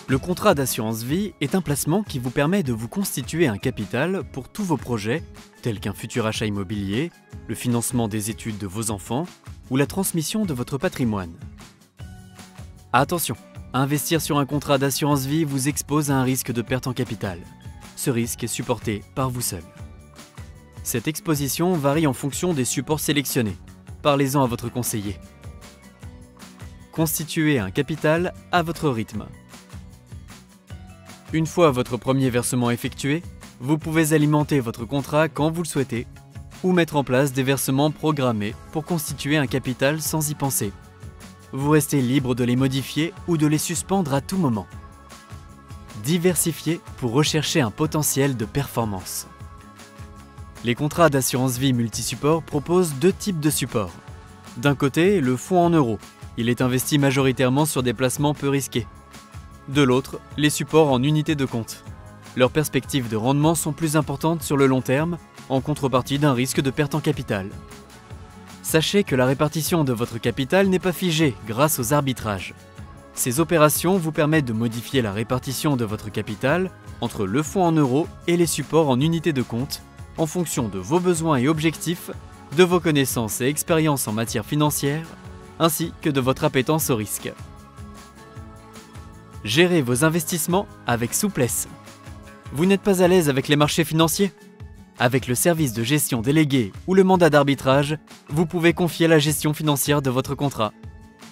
Le contrat d'assurance vie est un placement qui vous permet de vous constituer un capital pour tous vos projets, tels qu'un futur achat immobilier, le financement des études de vos enfants ou la transmission de votre patrimoine. Attention, investir sur un contrat d'assurance vie vous expose à un risque de perte en capital. Ce risque est supporté par vous seul. Cette exposition varie en fonction des supports sélectionnés. Parlez-en à votre conseiller. Constituez un capital à votre rythme. Une fois votre premier versement effectué, vous pouvez alimenter votre contrat quand vous le souhaitez ou mettre en place des versements programmés pour constituer un capital sans y penser. Vous restez libre de les modifier ou de les suspendre à tout moment. Diversifiez pour rechercher un potentiel de performance. Les contrats d'assurance vie multisupport proposent deux types de supports. D'un côté, le fonds en euros. Il est investi majoritairement sur des placements peu risqués. De l'autre, les supports en unités de compte. Leurs perspectives de rendement sont plus importantes sur le long terme, en contrepartie d'un risque de perte en capital. Sachez que la répartition de votre capital n'est pas figée grâce aux arbitrages. Ces opérations vous permettent de modifier la répartition de votre capital entre le fonds en euros et les supports en unités de compte, en fonction de vos besoins et objectifs, de vos connaissances et expériences en matière financière, ainsi que de votre appétence au risque. Gérez vos investissements avec souplesse. Vous n'êtes pas à l'aise avec les marchés financiers? Avec le service de gestion délégué ou le mandat d'arbitrage, vous pouvez confier la gestion financière de votre contrat.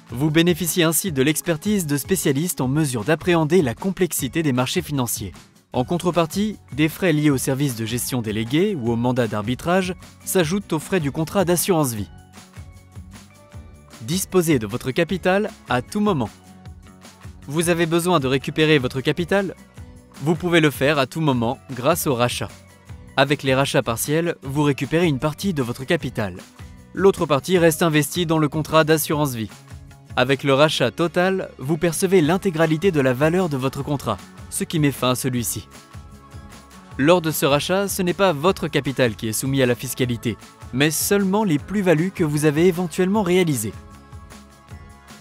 Vous bénéficiez ainsi de l'expertise de spécialistes en mesure d'appréhender la complexité des marchés financiers. En contrepartie, des frais liés au service de gestion délégué ou au mandat d'arbitrage s'ajoutent aux frais du contrat d'assurance vie. Disposez de votre capital à tout moment. Vous avez besoin de récupérer votre capital? Vous pouvez le faire à tout moment grâce au rachat. Avec les rachats partiels, vous récupérez une partie de votre capital. L'autre partie reste investie dans le contrat d'assurance vie. Avec le rachat total, vous percevez l'intégralité de la valeur de votre contrat, ce qui met fin à celui-ci. Lors de ce rachat, ce n'est pas votre capital qui est soumis à la fiscalité, mais seulement les plus-values que vous avez éventuellement réalisées.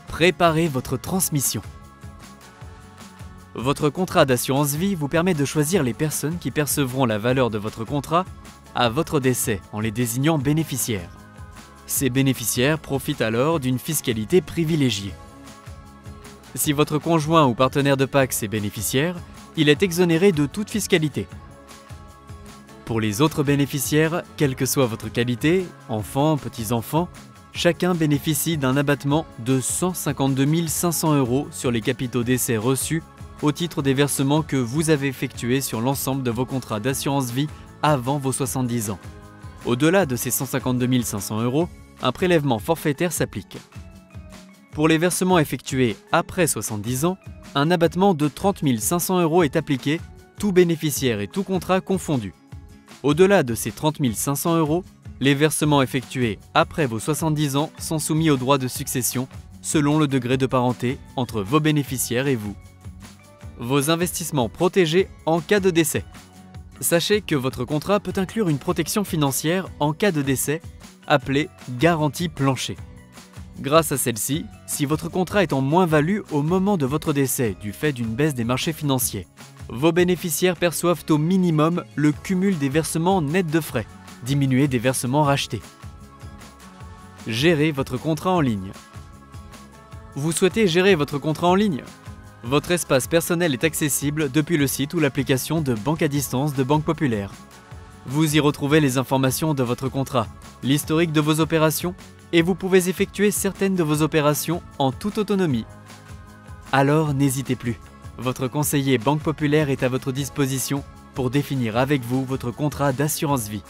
Préparez votre transmission. Votre contrat d'assurance vie vous permet de choisir les personnes qui percevront la valeur de votre contrat à votre décès en les désignant bénéficiaires. Ces bénéficiaires profitent alors d'une fiscalité privilégiée. Si votre conjoint ou partenaire de Pacs est bénéficiaire, il est exonéré de toute fiscalité. Pour les autres bénéficiaires, quelle que soit votre qualité, enfants, petits-enfants, chacun bénéficie d'un abattement de 152 500 € sur les capitaux décès reçus au titre des versements que vous avez effectués sur l'ensemble de vos contrats d'assurance vie avant vos 70 ans. Au-delà de ces 152 500 €, un prélèvement forfaitaire s'applique. Pour les versements effectués après 70 ans, un abattement de 30 500 € est appliqué, tout bénéficiaire et tout contrat confondus. Au-delà de ces 30 500 €, les versements effectués après vos 70 ans sont soumis au droit de succession selon le degré de parenté entre vos bénéficiaires et vous. Vos investissements protégés en cas de décès. Sachez que votre contrat peut inclure une protection financière en cas de décès, appelée garantie plancher. Grâce à celle-ci, si votre contrat est en moins-value au moment de votre décès du fait d'une baisse des marchés financiers, vos bénéficiaires perçoivent au minimum le cumul des versements nets de frais, diminué des versements rachetés. Gérez votre contrat en ligne. Vous souhaitez gérer votre contrat en ligne? Votre espace personnel est accessible depuis le site ou l'application de Banque à distance de Banque Populaire. Vous y retrouvez les informations de votre contrat, l'historique de vos opérations, et vous pouvez effectuer certaines de vos opérations en toute autonomie. Alors n'hésitez plus, votre conseiller Banque Populaire est à votre disposition pour définir avec vous votre contrat d'assurance vie.